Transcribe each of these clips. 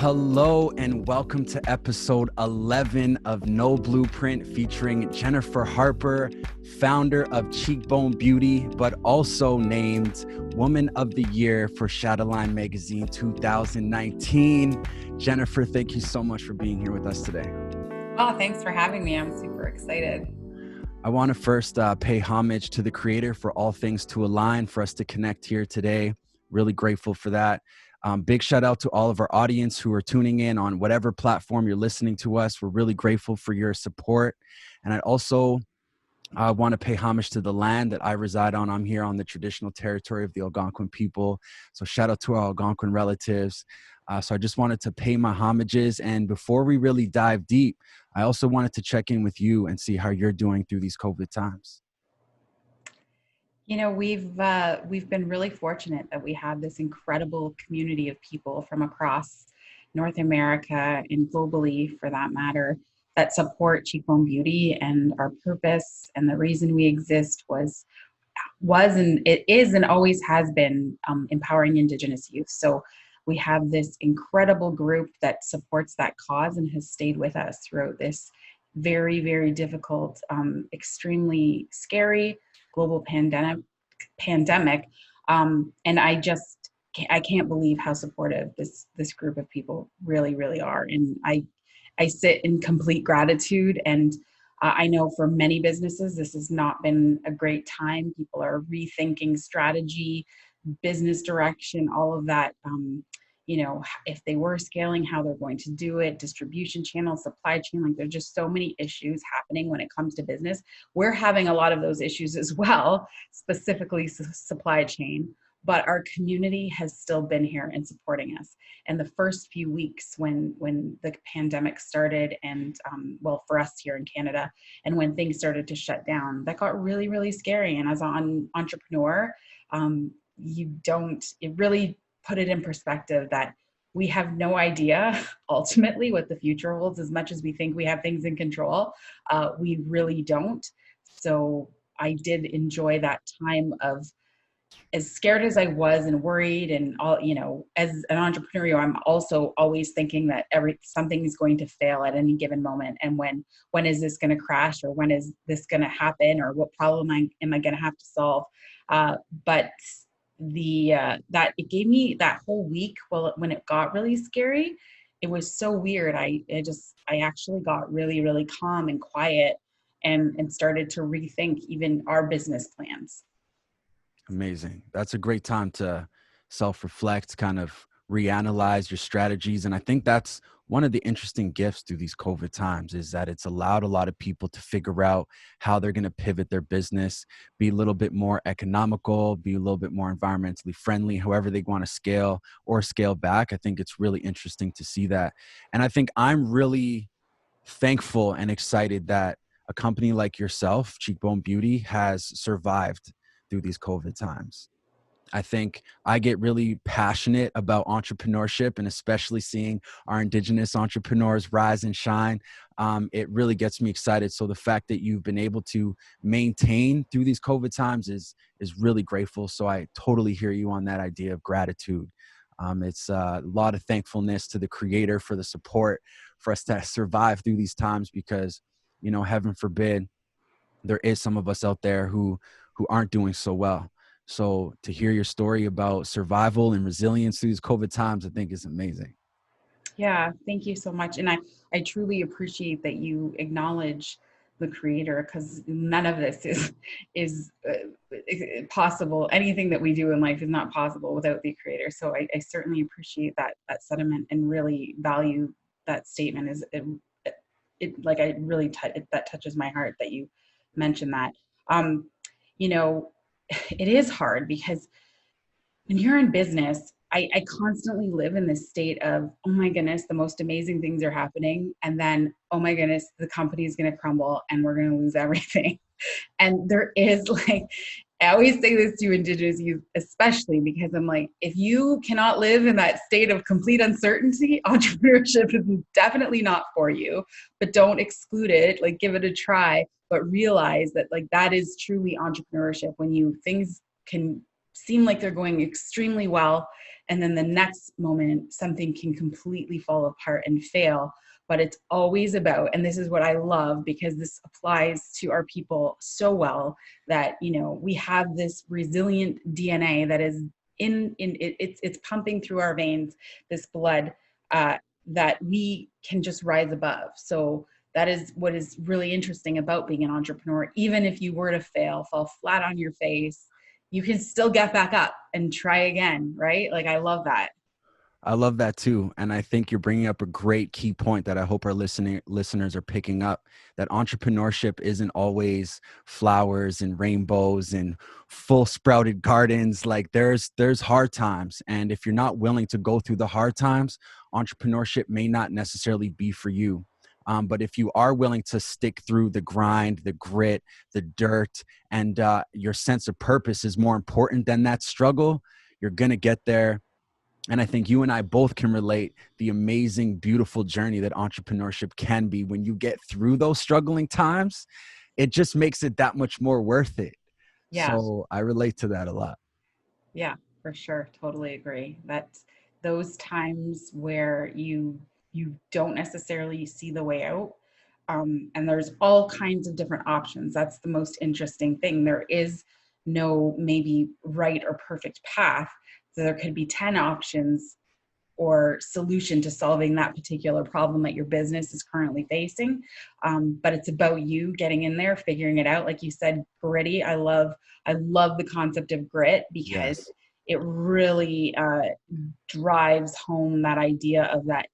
Hello and welcome to episode 11 of No Blueprint featuring Jennifer Harper, founder of Cheekbone Beauty, but also named Woman of the Year for Shadowline Magazine 2019. Jennifer, thank you so much for being here with us today. Oh, thanks for having me. I'm super excited. I want to first pay homage to the creator for all things to align for us to connect here today. Really grateful for that. Big shout out to all of our audience who are tuning in on whatever platform you're listening to us. We're really grateful for your support. And I also want to pay homage to the land that I reside on. I'm here on the traditional territory of the Algonquin people. So shout out to our Algonquin relatives. So I just wanted to pay my homages. And before we really dive deep, I also wanted to check in with you and see how you're doing through these COVID times. You know, we've been really fortunate that we have this incredible community of people from across North America and globally, for that matter, that support Cheekbone Beauty and our purpose. And the reason we exist was and it is and always has been empowering Indigenous youth. So we have this incredible group that supports that cause and has stayed with us throughout this very, very difficult, extremely scary global pandemic. And I can't believe how supportive this group of people really are. And I sit in complete gratitude. And I know for many businesses, this has not been a great time. People are rethinking strategy, business direction, all of that. If they were scaling, how they're going to do it, distribution channels, supply chain, like there's just so many issues happening when it comes to business. We're having a lot of those issues as well, specifically supply chain, but our community has still been here and supporting us. And the first few weeks when the pandemic started and for us here in Canada, and when things started to shut down, that got really scary. And as an entrepreneur, it really put it in perspective that we have no idea ultimately what the future holds. As much as we think we have things in control, we really don't. So I did enjoy that time of, as scared as I was and worried and all, as an entrepreneur, I'm also always thinking that something is going to fail at any given moment. And when is this going to crash, or when is this going to happen, or what problem am I going to have to solve? But that it gave me that whole week, when it got really scary, it was so weird. I actually got really calm and quiet and started to rethink even our business plans. Amazing. That's a great time to self-reflect, kind of reanalyze your strategies. And I think that's one of the interesting gifts through these COVID times, is that it's allowed a lot of people to figure out how they're going to pivot their business, be a little bit more economical, be a little bit more environmentally friendly, however they want to scale or scale back. I think it's really interesting to see that. And I think I'm really thankful and excited that a company like yourself, Cheekbone Beauty, has survived through these COVID times. I think I get really passionate about entrepreneurship, and especially seeing our Indigenous entrepreneurs rise and shine. It really gets me excited. So the fact that you've been able to maintain through these COVID times is really grateful. So I totally hear you on that idea of gratitude. It's a lot of thankfulness to the creator for the support for us to survive through these times, because, heaven forbid, there is some of us out there who aren't doing so well. So to hear your story about survival and resilience through these COVID times, I think is amazing. Yeah, thank you so much. And I truly appreciate that you acknowledge the creator, because none of this is possible. Anything that we do in life is not possible without the creator. So I certainly appreciate that sentiment and really value that statement. That touches my heart that you mentioned that. You know, it is hard because when you're in business, I constantly live in this state of, oh my goodness, the most amazing things are happening. And then, oh my goodness, the company is going to crumble and we're going to lose everything. And there is I always say this to Indigenous youth, especially because I'm like, if you cannot live in that state of complete uncertainty, entrepreneurship is definitely not for you, but don't exclude it, give it a try, but realize that that is truly entrepreneurship, when things can seem like they're going extremely well And then the next moment, something can completely fall apart and fail. But it's always about, and this is what I love because this applies to our people so well, that, you know, we have this resilient DNA that is it's pumping through our veins, this blood, that we can just rise above. So that is what is really interesting about being an entrepreneur. Even if you were to fail, fall flat on your face, you can still get back up and try again, right? Like, I love that. I love that too. And I think you're bringing up a great key point that I hope our listeners are picking up, that entrepreneurship isn't always flowers and rainbows and full sprouted gardens. Like there's hard times. And if you're not willing to go through the hard times, entrepreneurship may not necessarily be for you. But if you are willing to stick through the grind, the grit, the dirt, and your sense of purpose is more important than that struggle, you're going to get there. And I think you and I both can relate the amazing, beautiful journey that entrepreneurship can be. When you get through those struggling times, it just makes it that much more worth it. Yeah. So I relate to that a lot. Yeah, for sure. Totally agree. That's those times where you don't necessarily see the way out. And there's all kinds of different options. That's the most interesting thing. There is no maybe right or perfect path. So there could be 10 options or solution to solving that particular problem that your business is currently facing. But it's about you getting in there, figuring it out. Like you said, gritty. I love the concept of grit because Yes. it really drives home that idea of that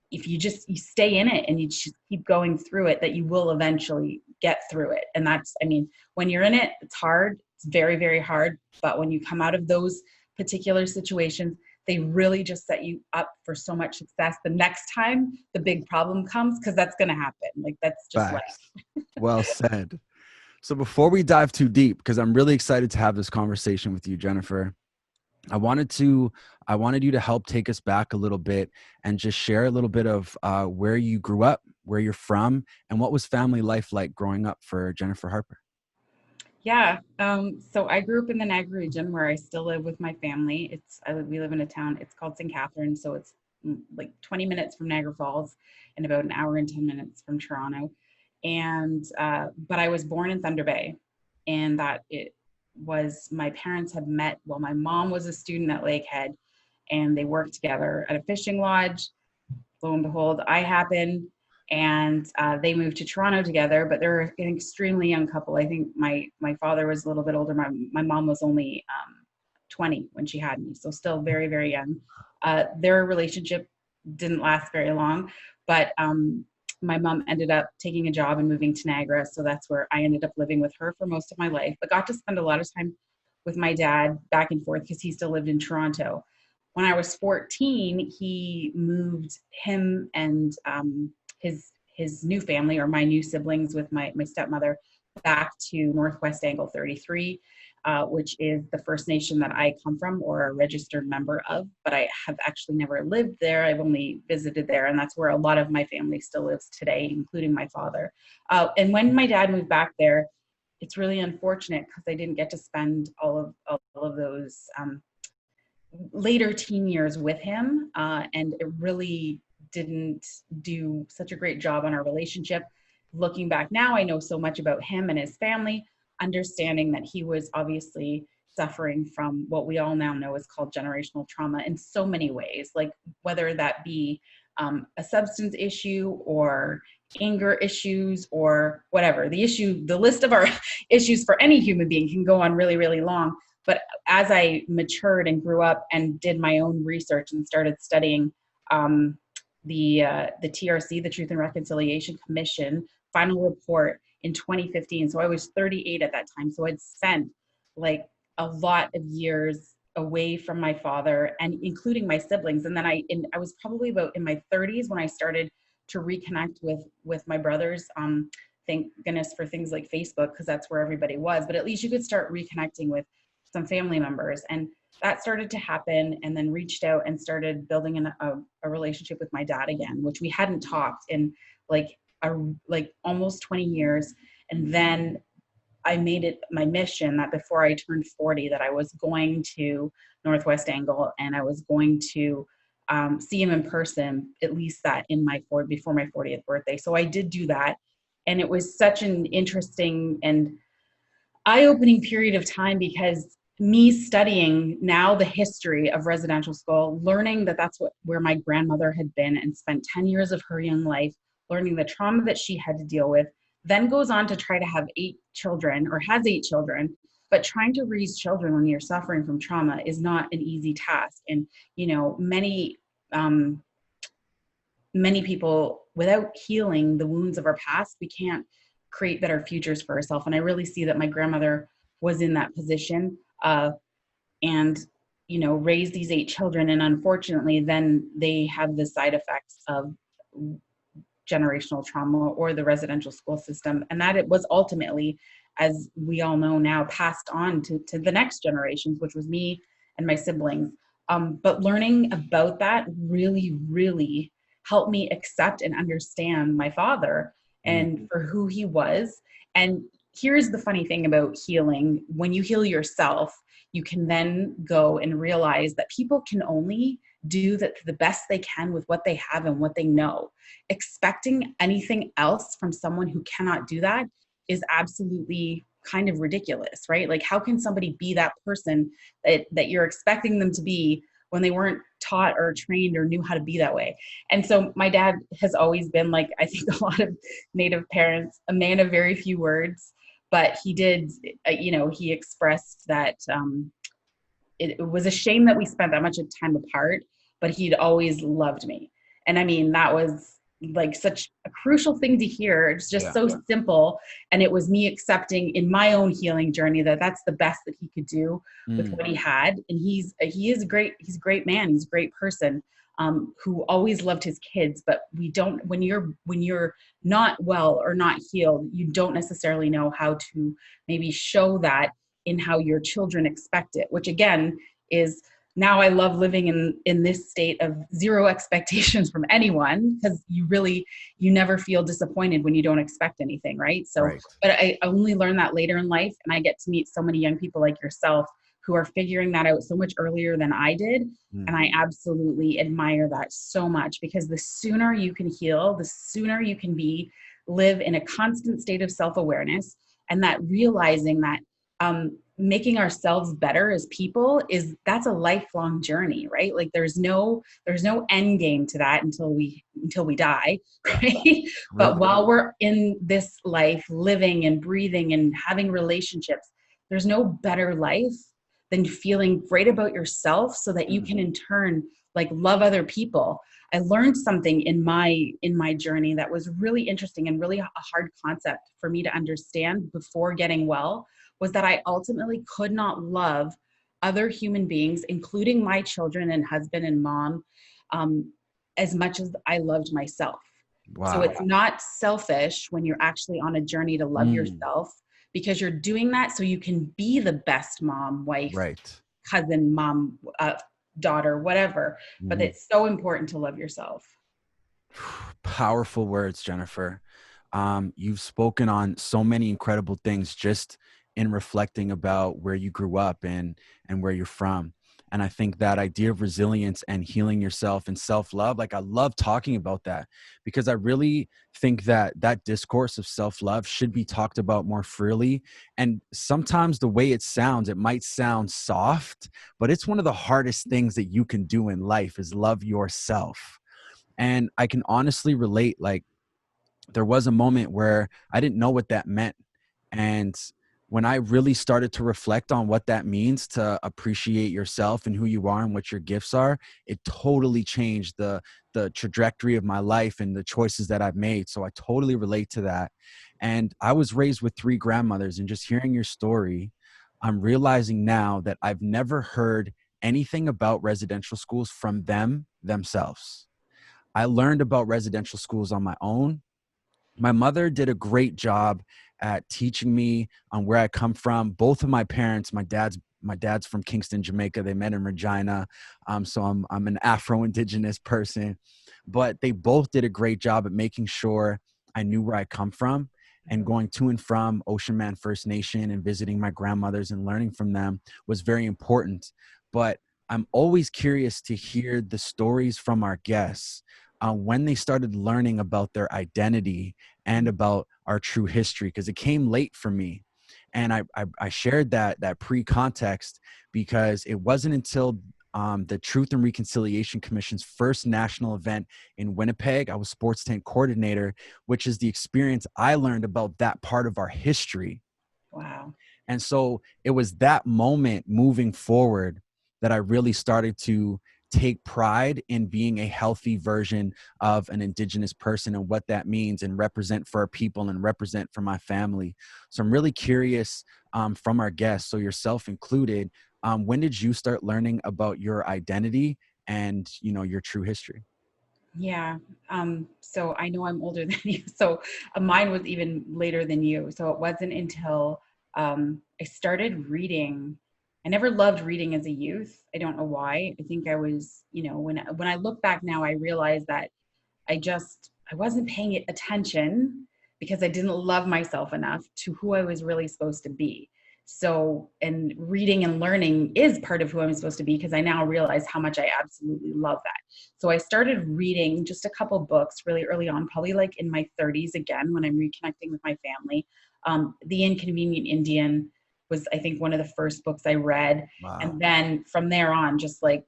if you stay in it and you just keep going through it, that you will eventually get through it. And that's, I mean, when you're in it, it's hard. It's very, very hard. But when you come out of those particular situations, they really just set you up for so much success the next time the big problem comes, because that's going to happen. Like, that's just life. Facts. Well said. So before we dive too deep, because I'm really excited to have this conversation with you, Jennifer, I wanted you to help take us back a little bit and just share a little bit of where you grew up, where you're from, and what was family life like growing up for Jennifer Harper. Yeah. So I grew up in the Niagara region where I still live with my family. We live in a town, it's called St. Catharines. So it's like 20 minutes from Niagara Falls and about an hour and 10 minutes from Toronto. And, but I was born in Thunder Bay, and that it was, my parents had met, well, my mom was a student at Lakehead and they worked together at a fishing lodge. Lo and behold, I happened, and they moved to Toronto together, but they're an extremely young couple. I think my father was a little bit older. My mom was only 20 when she had me, so still very, very young. Their relationship didn't last very long, but my mom ended up taking a job and moving to Niagara, so that's where I ended up living with her for most of my life, but got to spend a lot of time with my dad back and forth because he still lived in Toronto. When I was 14, he moved him and his new family, or my new siblings with my stepmother, back to Northwest Angle 33, which is the First Nation that I come from, or a registered member of, but I have actually never lived there. I've only visited there, and that's where a lot of my family still lives today, including my father. And when my dad moved back there, it's really unfortunate because I didn't get to spend all of those later teen years with him, and it really didn't do such a great job on our relationship. Looking back now, I know so much about him and his family, understanding that he was obviously suffering from what we all now know is called generational trauma in so many ways, like whether that be a substance issue or anger issues or whatever. The list of our issues for any human being can go on really, really long. But as I matured and grew up and did my own research and started studying the TRC, the Truth and Reconciliation Commission, final report in 2015. So I was 38 at that time. So I'd spent like a lot of years away from my father, and including my siblings. And then I was probably about in my 30s when I started to reconnect with my brothers. Thank goodness for things like Facebook, because that's where everybody was. But at least you could start reconnecting with some family members, and that started to happen. And then reached out and started building a relationship with my dad again, which we hadn't talked in like almost 20 years. And then I made it my mission that before I turned 40, that I was going to Northwest Angle and I was going to see him in person, at least that in my before my 40th birthday. So I did do that. And it was such an interesting and eye-opening period of time, because me studying now the history of residential school, learning that that's where my grandmother had been and spent 10 years of her young life, learning the trauma that she had to deal with, then goes on to try to have 8 children, or has 8 children. But trying to raise children when you're suffering from trauma is not an easy task. And, you know, um, many people, without healing the wounds of our past, we can't create better futures for ourselves. And I really see that my grandmother was in that position, and, you know, raised these 8 children. And unfortunately, then they have the side effects of generational trauma or the residential school system. And that it was ultimately, as we all know now, passed on to the next generations, which was me and my siblings. But learning about that really, really helped me accept and understand my father and for who he was. And here's the funny thing about healing: when you heal yourself, you can then go and realize that people can only do the best they can with what they have and what they know. Expecting anything else from someone who cannot do that is absolutely kind of ridiculous, right? Like, how can somebody be that person that you're expecting them to be when they weren't taught or trained or knew how to be that way? And so my dad has always been, like, I think a lot of Native parents, a man of very few words, but he did, you know, he expressed that it was a shame that we spent that much time apart, but he'd always loved me. And I mean, that was like such a crucial thing to hear. It's just so simple. And it was me accepting in my own healing journey that that's the best that he could do with what he had. And he is great. He's a great man. He's a great person, who always loved his kids. But we don't, when you're not well or not healed, you don't necessarily know how to maybe show that in how your children expect it, which again is, now I love living in this state of zero expectations from anyone, because you never feel disappointed when you don't expect anything, right? So, but I only learned that later in life, and I get to meet so many young people like yourself who are figuring that out so much earlier than I did. And I absolutely admire that so much, because the sooner you can heal, the sooner you can live in a constant state of self-awareness, and that realizing that making ourselves better as people that's a lifelong journey, right? Like there's no end game to that until we die, right? But while we're in this life, living and breathing and having relationships, there's no better life than feeling great about yourself, so that you can in turn like love other people. I learned something in my journey that was really interesting and really a hard concept for me to understand before getting well, was that I ultimately could not love other human beings, including my children and husband and mom, as much as I loved myself. Wow. So it's not selfish when you're actually on a journey to love yourself, because you're doing that so you can be the best mom, wife, cousin, mom, daughter, whatever. But it's so important to love yourself. Powerful words, Jennifer. You've spoken on so many incredible things just in reflecting about where you grew up and where you're from. And I think that idea of resilience and healing yourself and self-love, like I love talking about that, because I really think that that discourse of self-love should be talked about more freely. And sometimes the way it sounds, it might sound soft, but it's one of the hardest things that you can do in life is love yourself. And I can honestly relate, like there was a moment where I didn't know what that meant. And when I really started to reflect on what that means to appreciate yourself and who you are and what your gifts are, it totally changed the trajectory of my life and the choices that I've made. So I totally relate to that. And I was raised with 3 grandmothers, and just hearing your story, I'm realizing now that I've never heard anything about residential schools from themselves. I learned about residential schools on my own. My mother did a great job at teaching me on where I come from. Both of my parents, my dad's from Kingston, Jamaica. They met in Regina. So I'm an Afro-Indigenous person, but they both did a great job at making sure I knew where I come from. and going to and from Ocean Man First Nation and visiting my grandmothers and learning from them was very important. But I'm always curious to hear the stories from our guests when they started learning about their identity and about our true history, because it came late for me. And I shared that pre-context because it wasn't until the Truth and Reconciliation Commission's first national event in Winnipeg. I was sports tent coordinator, which is the experience I learned about that part of our history. Wow. And so it was that moment moving forward that I really started to take pride in being a healthy version of an Indigenous person and what that means, and represent for our people and represent for my family. So I'm really curious from our guests, so yourself included, when did you start learning about your identity and, you know, your true history? Yeah. So I know I'm older than you. So mine was even later than you. So it wasn't until I started reading. I never loved reading as a youth. I don't know why. I think I was, when I look back now, I realize that I wasn't paying it attention because I didn't love myself enough to who I was really supposed to be. So, and reading and learning is part of who I'm supposed to be, because I now realize how much I absolutely love that. So I started reading just a couple books really early on, probably like in my 30s again, when I'm reconnecting with my family. The Inconvenient Indian was, I think, one of the first books I read. Wow. And then from there on, just like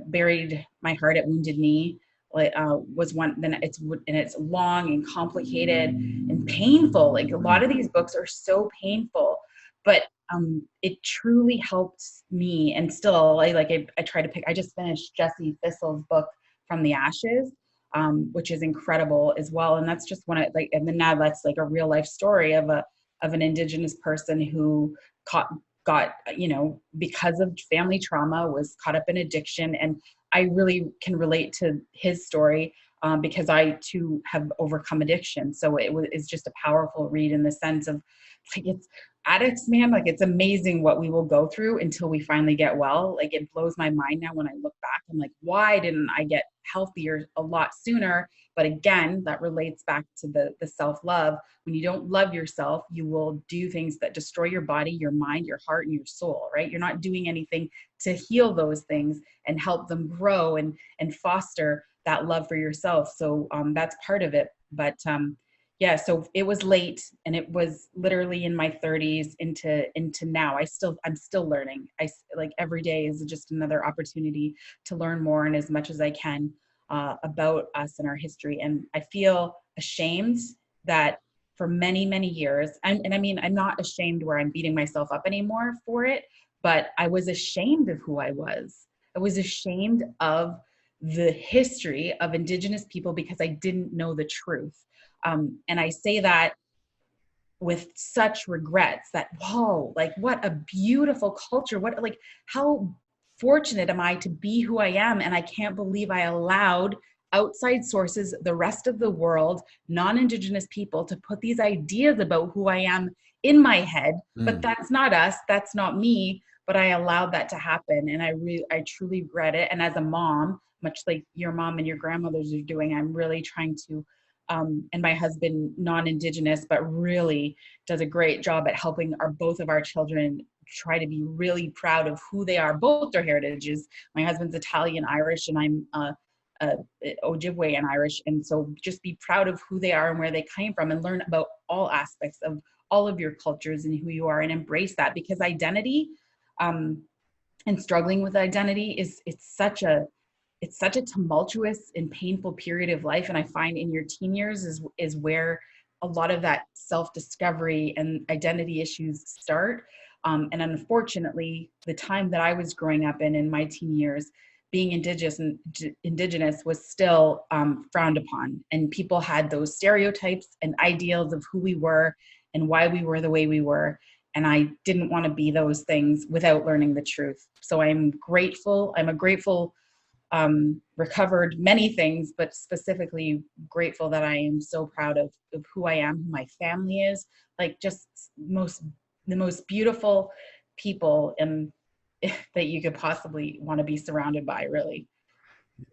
Buried My Heart at Wounded Knee was one. Then it's long and complicated and painful. Like a lot Mm, of these books are so painful, but it truly helped me. And still, I try to pick. I just finished Jesse Thistle's book From the Ashes, which is incredible as well. And that's just one of like, and then now that's like a real life story of an Indigenous person who got, because of family trauma, was caught up in addiction. And I really can relate to his story, because I too have overcome addiction. So it's just a powerful read in the sense of, like, it's addicts, man, like it's amazing what we will go through until we finally get well. Like it blows my mind now when I look back. I'm like, why didn't I get healthier a lot sooner? But again, that relates back to the self-love. When you don't love yourself, you will do things that destroy your body, your mind, your heart, and your soul, right? You're not doing anything to heal those things and help them grow and foster that love for yourself. So that's part of it. But yeah, so it was late, and it was literally in my 30s into now. I'm still learning. Like every day is just another opportunity to learn more and as much as I can about us and our history. And I feel ashamed that for many, many years, and I mean, I'm not ashamed where I'm beating myself up anymore for it, but I was ashamed of who I was. I was ashamed of the history of Indigenous people because I didn't know the truth. And I say that with such regrets that, whoa, like what a beautiful culture. What, like, how fortunate am I to be who I am? And I can't believe I allowed outside sources, the rest of the world, non-Indigenous people, to put these ideas about who I am in my head. But mm. that's not us. That's not me. But I allowed that to happen. And I truly regret it. And as a mom, much like your mom and your grandmothers are doing, I'm really trying to and my husband, non-Indigenous, but really does a great job at helping both of our children try to be really proud of who they are, both their heritages. My husband's Italian Irish, and I'm Ojibwe and Irish. And so just be proud of who they are and where they came from, and learn about all aspects of all of your cultures and who you are, and embrace that, because identity um, and struggling with identity it's such a tumultuous and painful period of life. And I find in your teen years is where a lot of that self-discovery and identity issues start. And unfortunately, the time that I was growing up in my teen years, being indigenous was still frowned upon. And people had those stereotypes and ideals of who we were and why we were the way we were. And I didn't want to be those things without learning the truth. So I'm grateful. I'm a grateful recovered many things, but specifically grateful that I am so proud of who I am, who my family is, like just the most beautiful people and that you could possibly want to be surrounded by, really.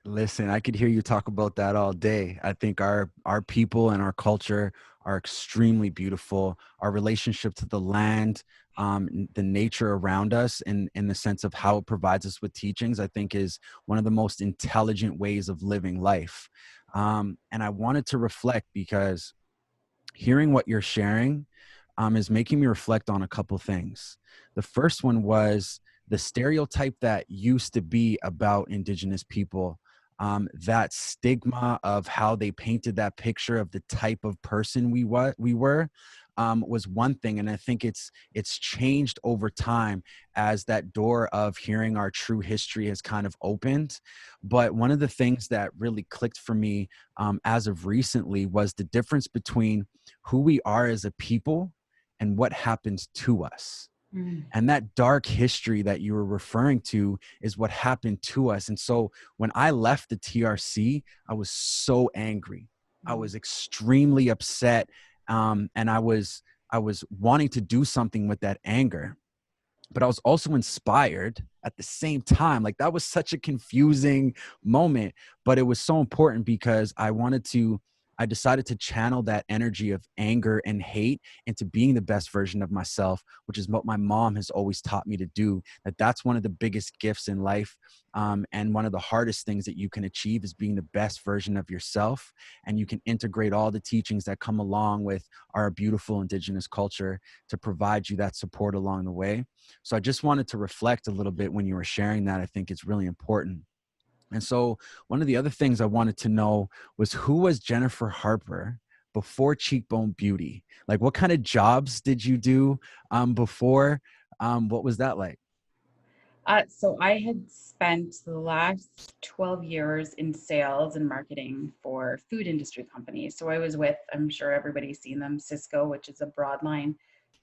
Listen, I could hear you talk about that all day. I think our people and our culture are extremely beautiful. Our relationship to the land, the nature around us, and in the sense of how it provides us with teachings, I think is one of the most intelligent ways of living life. And I wanted to reflect because hearing what you're sharing is making me reflect on a couple things. The first one was the stereotype that used to be about Indigenous people, that stigma of how they painted that picture of the type of person we were, was one thing, and I think it's changed over time as that door of hearing our true history has kind of opened. But one of the things that really clicked for me, as of recently, was the difference between who we are as a people and what happens to us. Mm, And that dark history that you were referring to is what happened to us. And so when I left the TRC, I was so angry. I mm, was extremely upset. And I was wanting to do something with that anger, but I was also inspired at the same time. Like, that was such a confusing moment, but it was so important because I decided to channel that energy of anger and hate into being the best version of myself, which is what my mom has always taught me to do. That's one of the biggest gifts in life. And one of the hardest things that you can achieve is being the best version of yourself. And you can integrate all the teachings that come along with our beautiful Indigenous culture to provide you that support along the way. So I just wanted to reflect a little bit when you were sharing that. I think it's really important. And so one of the other things I wanted to know was, who was Jennifer Harper before Cheekbone Beauty? Like, what kind of jobs did you do before? What was that like? So I had spent the last 12 years in sales and marketing for food industry companies. So I was with, I'm sure everybody's seen them, Cisco, which is a broadline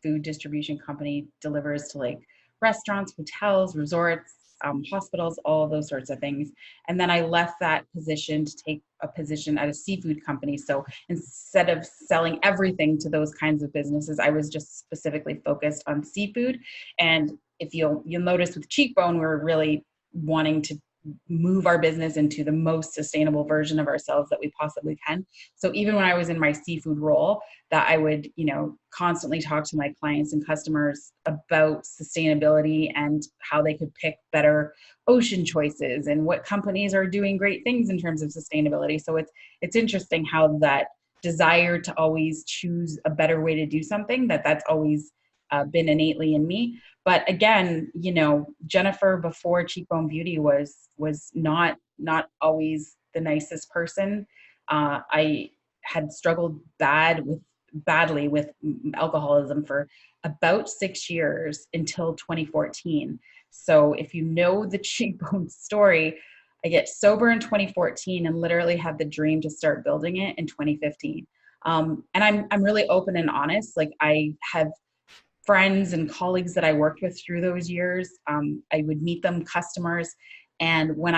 food distribution company, delivers to like restaurants, hotels, resorts, hospitals, all of those sorts of things. And then I left that position to take a position at a seafood company. So instead of selling everything to those kinds of businesses, I was just specifically focused on seafood. And if you'll notice with Cheekbone, we're really wanting to move our business into the most sustainable version of ourselves that we possibly can. So even when I was in my seafood role, that I would, constantly talk to my clients and customers about sustainability and how they could pick better ocean choices and what companies are doing great things in terms of sustainability. So it's interesting how that desire to always choose a better way to do something, that's always been innately in me. But again, Jennifer before Cheekbone Beauty was not always the nicest person. I had struggled badly with alcoholism for about 6 years until 2014. So if you know the Cheekbone story, I get sober in 2014 and literally had the dream to start building it in 2015. And I'm really open and honest. Like, I have friends and colleagues that I worked with through those years. I would meet them, customers, and when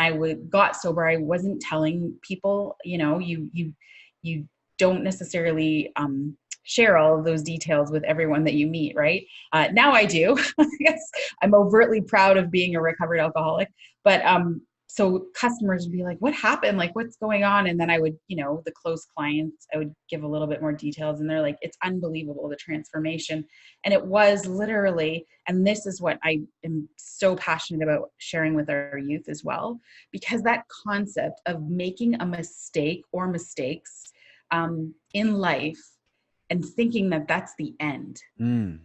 got sober, I wasn't telling people. You don't necessarily share all of those details with everyone that you meet, right? Now I do. Yes, I'm overtly proud of being a recovered alcoholic, but so customers would be like, what happened? Like, what's going on? And then I would, the close clients, I would give a little bit more details, and they're like, it's unbelievable, the transformation. And it was literally, and this is what I am so passionate about sharing with our youth as well, because that concept of making a mistake or mistakes in life and thinking that that's the end. Mm,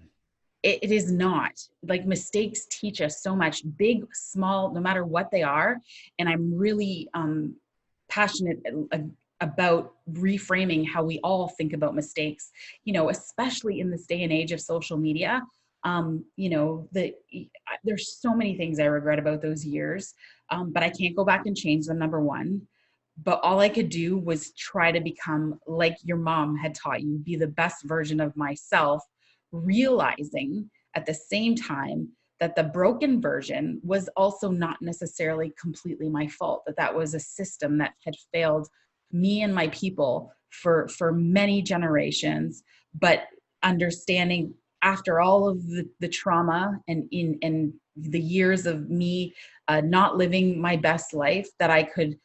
It is not. Like, mistakes teach us so much, big, small, no matter what they are. And I'm really passionate about reframing how we all think about mistakes, especially in this day and age of social media. There's so many things I regret about those years, but I can't go back and change them, number one. But all I could do was try to become like your mom had taught you, be the best version of myself, realizing at the same time that the broken version was also not necessarily completely my fault, that was a system that had failed me and my people for many generations. But understanding, after all of the trauma and the years of me not living my best life, that I could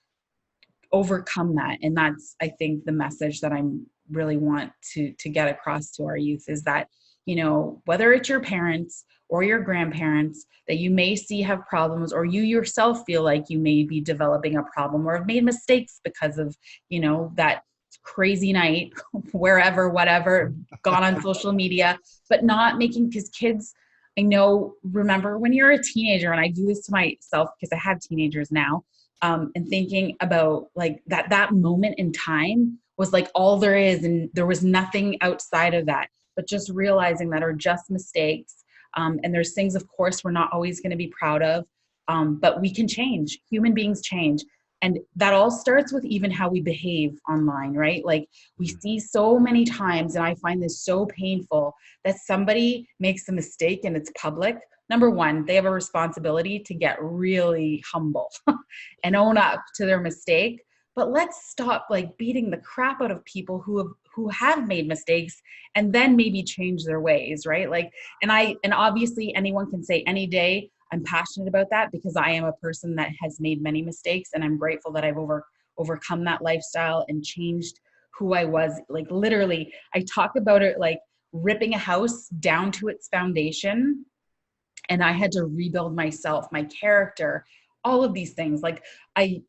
overcome that. And that's, I think, the message that I'm really want to get across to our youth is that, you know, whether it's your parents or your grandparents that you may see have problems, or you yourself feel like you may be developing a problem or have made mistakes because of, you know, that crazy night, wherever, whatever, gone on social media, but not making, because kids, I know, remember when you're a teenager, and I do this to myself because I have teenagers now, and thinking about like that moment in time was like all there is, and there was nothing outside of that, but just realizing that are just mistakes. And there's things, of course, we're not always going to be proud of, but we can change. Human beings change. And that all starts with even how we behave online, right? Like we see so many times, and I find this so painful, that somebody makes a mistake and it's public. Number one, they have a responsibility to get really humble and own up to their mistake. But let's stop like beating the crap out of people who have made mistakes and then maybe change their ways, right? Like, and obviously anyone can say any day, I'm passionate about that because I am a person that has made many mistakes, and I'm grateful that I've overcome that lifestyle and changed who I was. Like literally, I talk about it like ripping a house down to its foundation, and I had to rebuild myself, my character, all of these things. Like I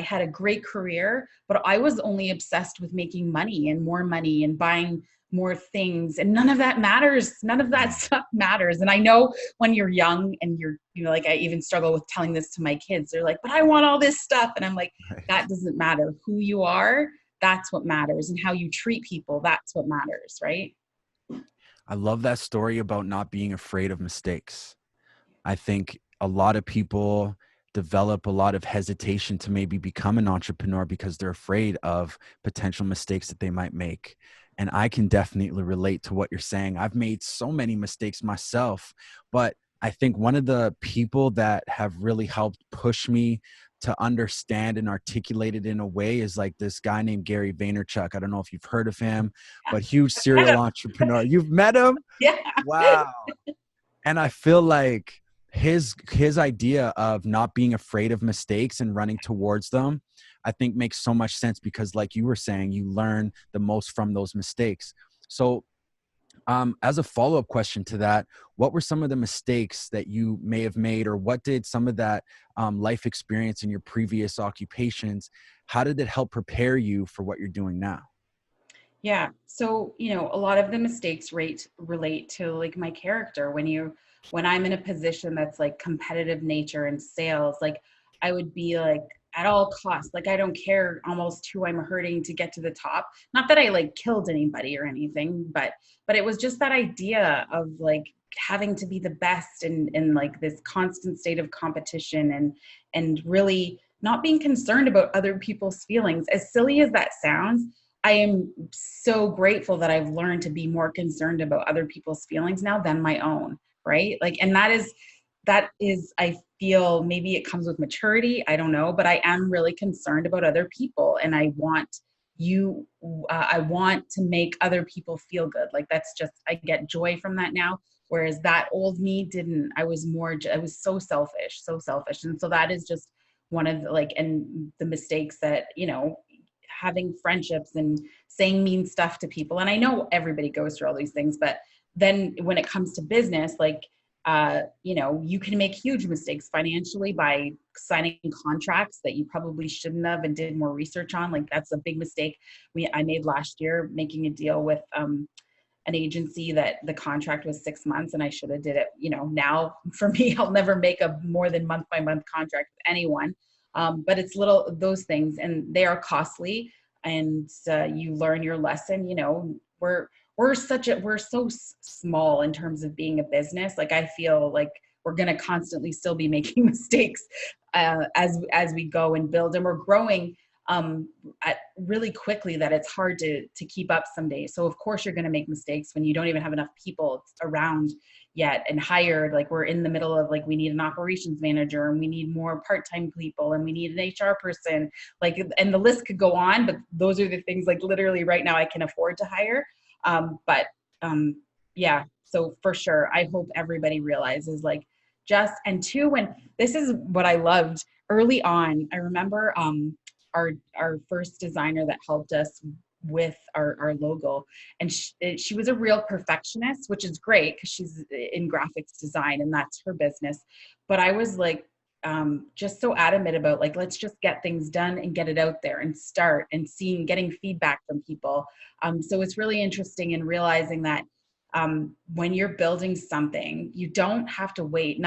had a great career, but I was only obsessed with making money and buying more things. And none of that matters. None of that stuff matters. And I know when you're young and like I even struggle with telling this to my kids, they're like, but I want all this stuff. And I'm like, that doesn't matter. Who you are, that's what matters. And how you treat people, that's what matters. Right. I love that story about not being afraid of mistakes. I think a lot of people develop a lot of hesitation to maybe become an entrepreneur because they're afraid of potential mistakes that they might make. And I can definitely relate to what you're saying. I've made so many mistakes myself, but I think one of the people that have really helped push me to understand and articulate it in a way is like this guy named Gary Vaynerchuk. I don't know if you've heard of him, but huge serial entrepreneur. You've met him? Yeah. Wow. And I feel like his idea of not being afraid of mistakes and running towards them, I think makes so much sense because like you were saying, you learn the most from those mistakes. So as a follow-up question to that, what were some of the mistakes that you may have made, or what did some of that life experience in your previous occupations, how did it help prepare you for what you're doing now? Yeah. So, a lot of the mistakes relate to like my character. When I'm in a position that's like competitive nature and sales, like I would be like at all costs, like I don't care almost who I'm hurting to get to the top. Not that I like killed anybody or anything, but it was just that idea of like having to be the best in like this constant state of competition and really not being concerned about other people's feelings. As silly as that sounds, I am so grateful that I've learned to be more concerned about other people's feelings now than my own, right? Like, and that is, I feel maybe it comes with maturity. I don't know, but I am really concerned about other people, and I want I want to make other people feel good. Like that's just, I get joy from that now. Whereas that old me didn't. I was so selfish, so selfish. And so that is just one of the, like, and the mistakes that, having friendships and saying mean stuff to people. And I know everybody goes through all these things, but then when it comes to business, like, you can make huge mistakes financially by signing contracts that you probably shouldn't have and did more research on. Like that's a big mistake I made last year, making a deal with an agency that the contract was 6 months and I should have did it. Now for me, I'll never make a more than month by month contract with anyone. But it's little those things, and they are costly. And you learn your lesson. We're so small in terms of being a business. Like I feel like we're going to constantly still be making mistakes as we go and build, and we're growing really quickly that it's hard to keep up some days. So of course you're going to make mistakes when you don't even have enough people around yet and hired. Like we're in the middle of like, we need an operations manager and we need more part-time people and we need an HR person, like, and the list could go on, but those are the things like literally right now I can afford to hire. Yeah, so for sure, I hope everybody realizes like and two, when this is what I loved early on, I remember, our first designer that helped us with our logo. And she was a real perfectionist, which is great because she's in graphics design and that's her business. But I was like, just so adamant about like, let's just get things done and get it out there and start and getting feedback from people. So it's really interesting in realizing that when you're building something, you don't have to wait.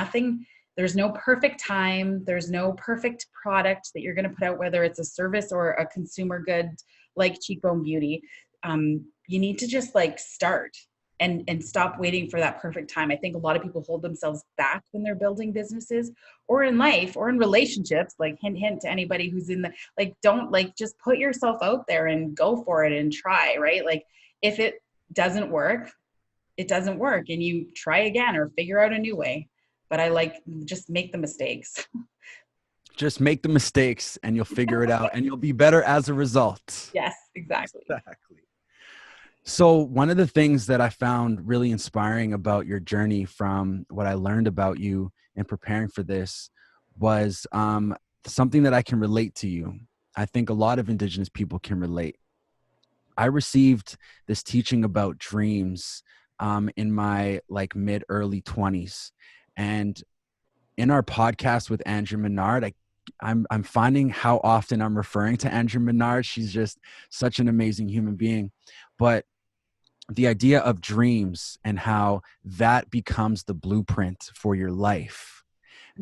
There's no perfect time. There's no perfect product that you're going to put out, whether it's a service or a consumer good like Cheekbone Beauty. You need to just like start and stop waiting for that perfect time. I think a lot of people hold themselves back when they're building businesses or in life or in relationships, like hint, hint to anybody who's in the, like, don't like, just put yourself out there and go for it and try, right? Like if it doesn't work, it doesn't work and you try again or figure out a new way. But I like, just make the mistakes. Just make the mistakes and you'll figure it out and you'll be better as a result. Yes, exactly. Exactly. So one of the things that I found really inspiring about your journey from what I learned about you in preparing for this was something that I can relate to you. I think a lot of Indigenous people can relate. I received this teaching about dreams in my like mid-early 20s. And in our podcast with Andrew Menard, I'm finding how often I'm referring to Andrew Menard. She's just such an amazing human being. But the idea of dreams and how that becomes the blueprint for your life.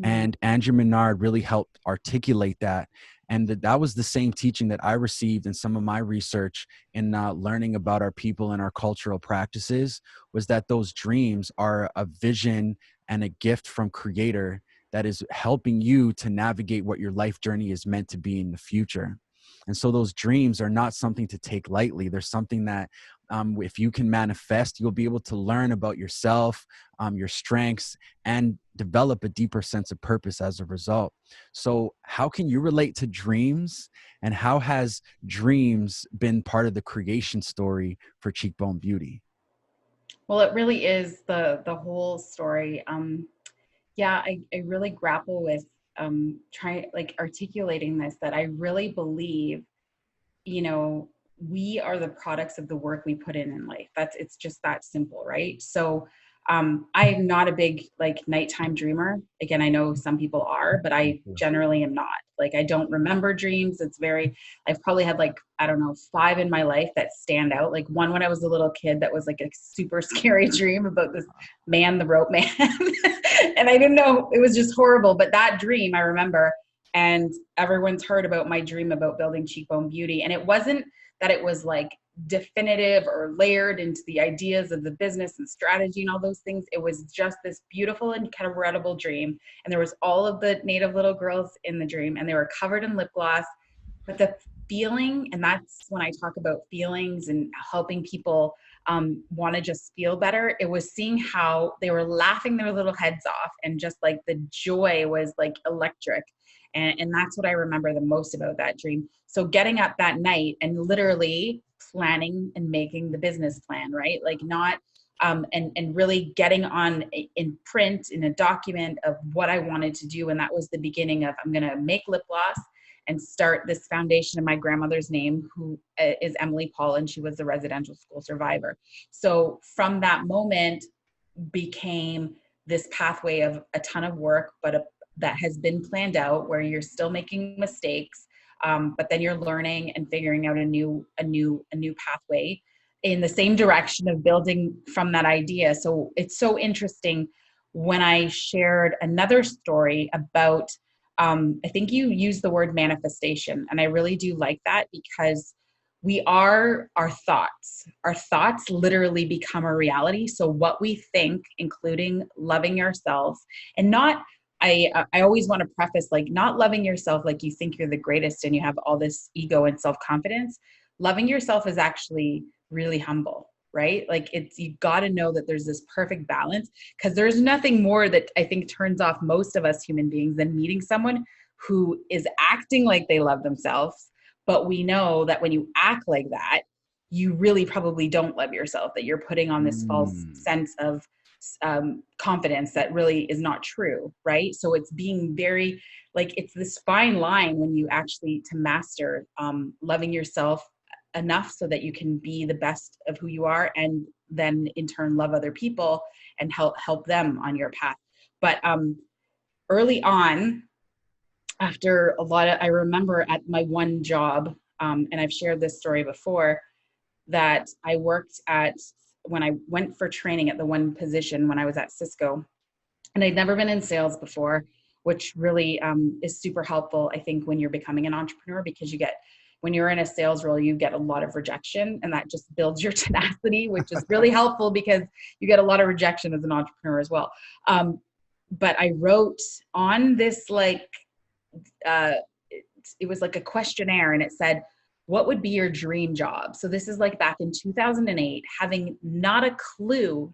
And Andrew Menard really helped articulate that. And that was the same teaching that I received in some of my research in learning about our people and our cultural practices, was that those dreams are a vision and a gift from Creator that is helping you to navigate what your life journey is meant to be in the future. And so those dreams are not something to take lightly. They're something that if you can manifest, you'll be able to learn about yourself, your strengths, and develop a deeper sense of purpose as a result. So how can you relate to dreams, and how has dreams been part of the creation story for Cheekbone Beauty? Well, it really is the whole story. Yeah, I really grapple with trying, like, articulating this, that I really believe, you know, we are the products of the work we put in life. It's just that simple, right? So I'm not a big like nighttime dreamer. Again, I know some people are, but I generally am not. Like, I don't remember dreams. I've probably had like, I don't know, 5 in my life that stand out. Like one when I was a little kid that was like a super scary dream about this man, the rope man. And I didn't know, it was just horrible. But that dream I remember, and everyone's heard about my dream about building Cheekbone Beauty. And it wasn't that it was like definitive or layered into the ideas of the business and strategy and all those things. It was just this beautiful and incredible dream. And there was all of the Native little girls in the dream, and they were covered in lip gloss. But the feeling, and that's when I talk about feelings and helping people want to just feel better, it was seeing how they were laughing their little heads off, and just like the joy was like electric. And that's what I remember the most about that dream. So getting up that night and literally planning and making the business plan, right? Like not, and really getting on in print in a document of what I wanted to do. And that was the beginning of, I'm going to make lip gloss and start this foundation in my grandmother's name, who is Emily Paul, and she was a residential school survivor. So from that moment became this pathway of a ton of work, but that has been planned out, where you're still making mistakes, but then you're learning and figuring out a new pathway in the same direction of building from that idea. So it's so interesting when I shared another story about, I think you used the word manifestation, and I really do like that, because we are our thoughts. Our thoughts literally become a reality. So what we think, including loving yourself, and not, I always want to preface, like, not loving yourself like you think you're the greatest and you have all this ego and self-confidence. Loving yourself is actually really humble, right? Like, you got to know that there's this perfect balance, because there's nothing more that I think turns off most of us human beings than meeting someone who is acting like they love themselves. But we know that when you act like that, you really probably don't love yourself, that you're putting on this false sense of confidence that really is not true, right? So it's being very, like, it's this fine line when you actually to master loving yourself enough so that you can be the best of who you are, and then in turn love other people and help them on your path. But early on, after a lot of, I remember at my one job, and I've shared this story before, that I worked at, when I went for training at the one position when I was at Cisco, and I'd never been in sales before, which really is super helpful, I think, when you're becoming an entrepreneur, because you get, when you're in a sales role, you get a lot of rejection, and that just builds your tenacity, which is really helpful because you get a lot of rejection as an entrepreneur as well. But I wrote on this, like, it was like a questionnaire, and it said, what would be your dream job? So this is like back in 2008, having not a clue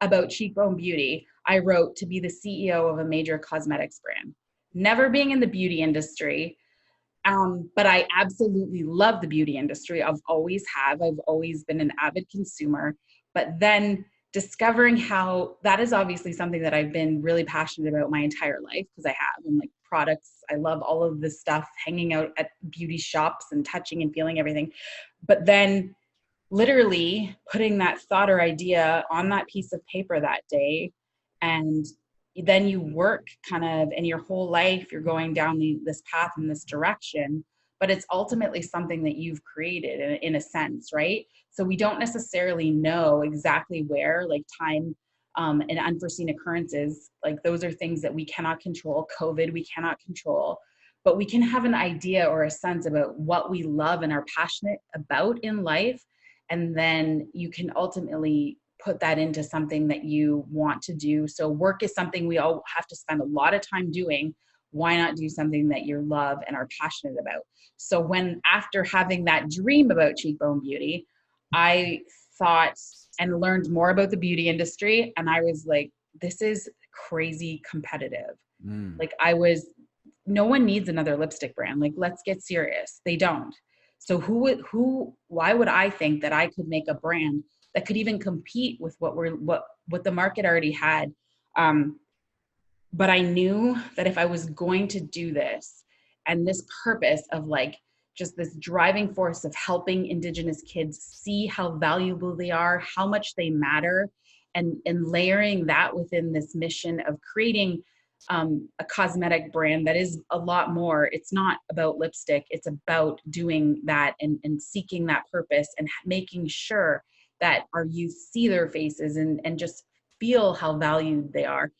about Cheekbone Beauty. I wrote to be the CEO of a major cosmetics brand, never being in the beauty industry. But I absolutely love the beauty industry. I've always been an avid consumer, but then discovering how that is obviously something that I've been really passionate about my entire life, because I have, and like products, I love all of this stuff, hanging out at beauty shops and touching and feeling everything. But then literally putting that thought or idea on that piece of paper that day, and then you work kind of, and your whole life you're going down this path in this direction, but it's ultimately something that you've created in a sense, right? So we don't necessarily know exactly where, like time and unforeseen occurrences, like those are things that we cannot control. COVID, we cannot control, but we can have an idea or a sense about what we love and are passionate about in life. And then you can ultimately put that into something that you want to do. So work is something we all have to spend a lot of time doing. Why not do something that you love and are passionate about? So when, after having that dream about Cheekbone Beauty, I thought and learned more about the beauty industry, and I was like, this is crazy competitive. Like, no one needs another lipstick brand. Like, let's get serious. They don't. So why would I think that I could make a brand that could even compete with what the market already had? But I knew that if I was going to do this, and this purpose of like just this driving force of helping Indigenous kids see how valuable they are, how much they matter, and layering that within this mission of creating a cosmetic brand that is a lot more. It's not about lipstick. It's about doing that and seeking that purpose and making sure that our youth see their faces and just feel how valued they are.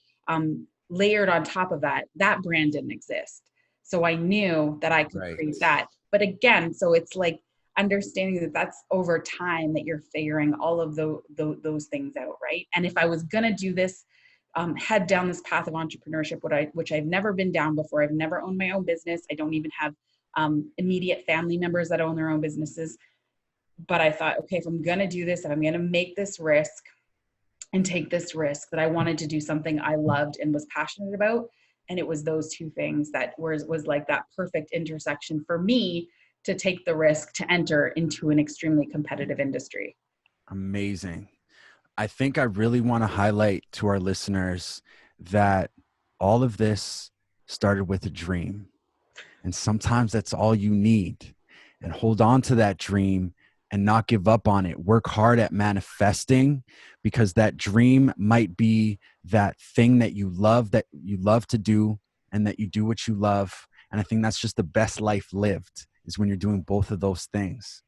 Layered on top of that, that brand didn't exist. So I knew that I could create that. But again, so it's like understanding that that's over time that you're figuring all of those things out, right? And if I was going to do this, head down this path of entrepreneurship, which I've never been down before. I've never owned my own business. I don't even have immediate family members that own their own businesses. But I thought, okay, if I'm going to do this, if I'm going to make this risk and take this risk, that I wanted to do something I loved and was passionate about. And it was those two things that was like that perfect intersection for me to take the risk to enter into an extremely competitive industry. Amazing. I think I really want to highlight to our listeners that all of this started with a dream. And sometimes that's all you need. And hold on to that dream and not give up on it. Work hard at manifesting, because that dream might be that thing that you love to do, and that you do what you love. And I think that's just the best life lived, is when you're doing both of those things.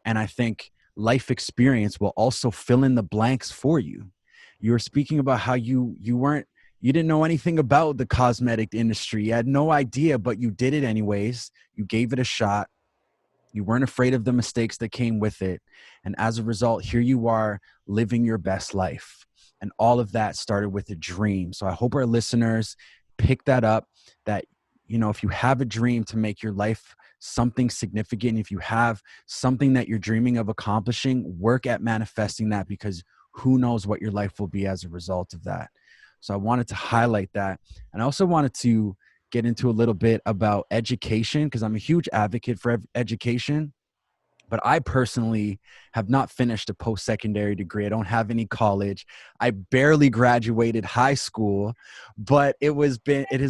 And I think life experience will also fill in the blanks for you. You were speaking about how you didn't know anything about the cosmetic industry. You had no idea, but you did it anyways. You gave it a shot. You weren't afraid of the mistakes that came with it. And as a result, here you are living your best life. And all of that started with a dream. So I hope our listeners pick that up, that, if you have a dream to make your life something significant, if you have something that you're dreaming of accomplishing, work at manifesting that, because who knows what your life will be as a result of that. So I wanted to highlight that. And I also wanted to get into a little bit about education, because I'm a huge advocate for education. But I personally have not finished a post-secondary degree. I don't have any college. I barely graduated high school, but it has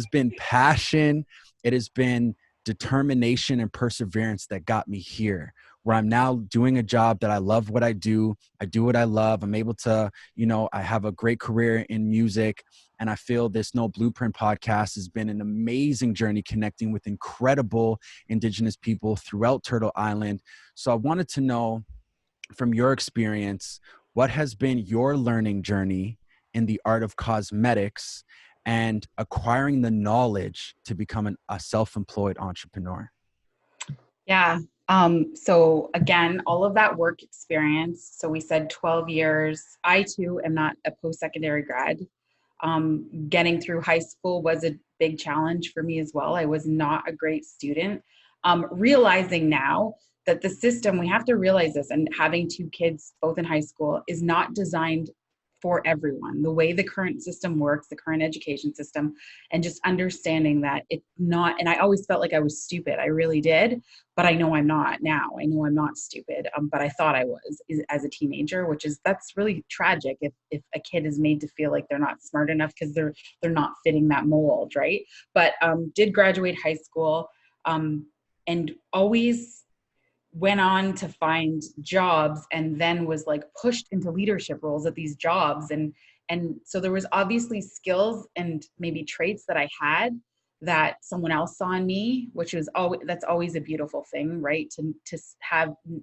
been passion. It has been determination and perseverance that got me here, where I'm now doing a job that I love what I do. I do what I love. I'm able to, I have a great career in music. And I feel this No Blueprint podcast has been an amazing journey connecting with incredible Indigenous people throughout Turtle Island. So I wanted to know from your experience, what has been your learning journey in the art of cosmetics and acquiring the knowledge to become a self-employed entrepreneur? Yeah. So again, all of that work experience. So we said 12 years. I too am not a post-secondary grad. Getting through high school was a big challenge for me as well. I was not a great student. Realizing now that the system, we have to realize this, and having two kids both in high school is not designed for everyone. The way the current system works, the current education system, and just understanding that it's not, and I always felt like I was stupid. I really did, but I know I'm not now. I know I'm not stupid, but I thought I was as a teenager, that's really tragic if a kid is made to feel like they're not smart enough because they're not fitting that mold, right? But did graduate high school, and always went on to find jobs, and then was like pushed into leadership roles at these jobs. And so there was obviously skills and maybe traits that I had that someone else saw in me, which was always, that's always a beautiful thing, right? To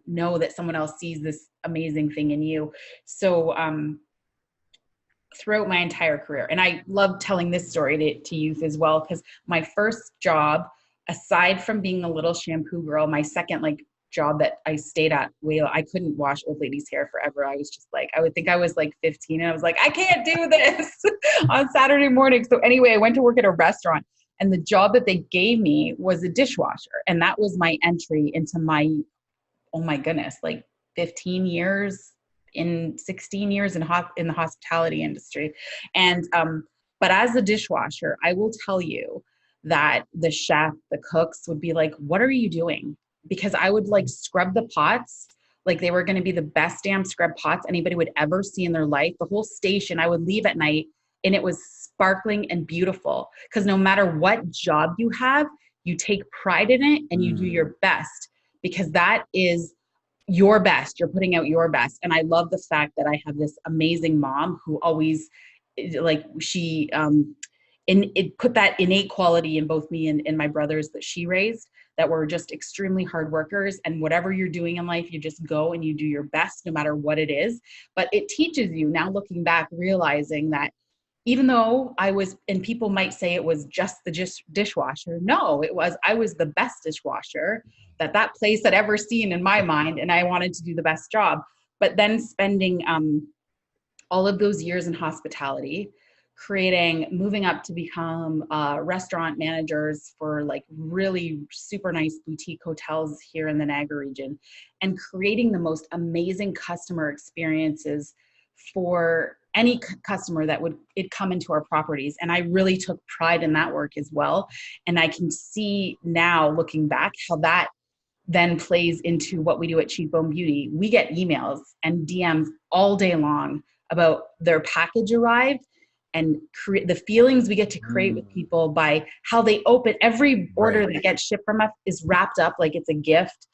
know that someone else sees this amazing thing in you. So throughout my entire career, and I love telling this story to youth as well, because my first job, aside from being a little shampoo girl, my second job that I stayed at, I couldn't wash old ladies' hair forever. I was just like, I would think I was like 15, and I was like, I can't do this on Saturday morning. So anyway, I went to work at a restaurant, and the job that they gave me was a dishwasher. And that was my entry into my, oh my goodness, 15 years, in 16 years in the hospitality industry. And, but as a dishwasher, I will tell you that the chef, the cooks would be like, what are you doing? Because I would scrub the pots like they were going to be the best damn scrub pots anybody would ever see in their life. The whole station, I would leave at night and it was sparkling and beautiful. Because no matter what job you have, you take pride in it and you do your best, because that is your best. You're putting out your best. And I love the fact that I have this amazing mom who always she it put that innate quality in both me and my brothers that she raised, that were just extremely hard workers. And whatever you're doing in life, you just go and you do your best no matter what it is. But it teaches you, now looking back, realizing that even though I was, and people might say it was just the dishwasher. No, I was the best dishwasher that place had ever seen in my mind. And I wanted to do the best job. But then spending all of those years in hospitality, moving up to become restaurant managers for really super nice boutique hotels here in the Niagara region, and creating the most amazing customer experiences for any customer that would come into our properties. And I really took pride in that work as well. And I can see now, looking back, how that then plays into what we do at Cheekbone Beauty. We get emails and DMs all day long about their package arrived, and the feelings we get to create with people by how they open every order that gets shipped from us is wrapped up like it's a gift.